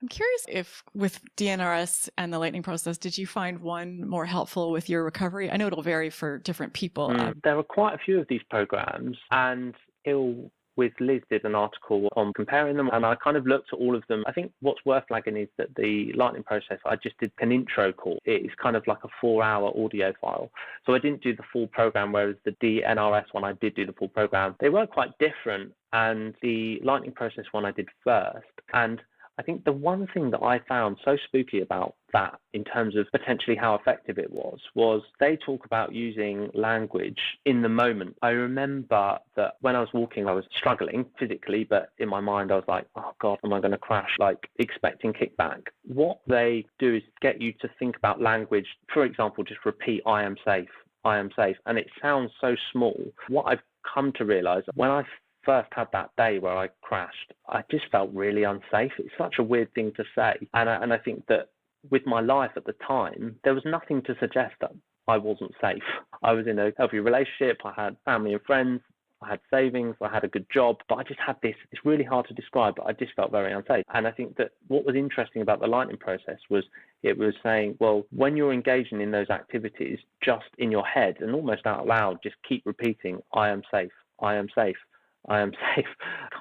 I'm curious if with DNRS and the lightning process, did you find one more helpful with your recovery? I know it'll vary for different people. There are quite a few of these programs, and with Liz did an article on comparing them, and I kind of looked at all of them. I think what's worth flagging is that the lightning process, I just did an intro call. It's kind of like a 4-hour audio file. So I didn't do the full program, whereas the DNRS one, I did do the full program. They were quite different, and the lightning process one I did first. And I think the one thing that I found so spooky about that in terms of potentially how effective it was they talk about using language in the moment. I remember that when I was walking, I was struggling physically, but in my mind, I was like, oh God, am I going to crash? Like expecting kickback. What they do is get you to think about language. For example, just repeat, I am safe, I am safe. And it sounds so small. What I've come to realize when I first had that day where I crashed, I just felt really unsafe. It's such a weird thing to say. And I think that with my life at the time, there was nothing to suggest that I wasn't safe. I was in a healthy relationship. I had family and friends. I had savings. I had a good job. But I just had this, it's really hard to describe, but I just felt very unsafe. And I think that what was interesting about the lightning process was it was saying, well, when you're engaging in those activities, just in your head and almost out loud, just keep repeating, I am safe, I am safe, I am safe,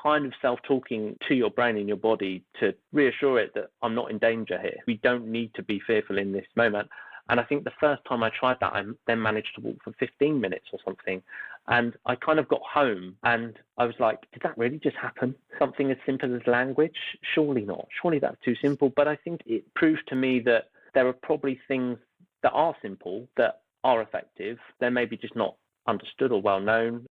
kind of self-talking to your brain and your body to reassure it that I'm not in danger here. We don't need to be fearful in this moment. And I think the first time I tried that, I then managed to walk for 15 minutes or something. And I kind of got home and I was like, did that really just happen? Something as simple as language? Surely not. Surely that's too simple. But I think it proved to me that there are probably things that are simple, that are effective. They're maybe just not understood or well known.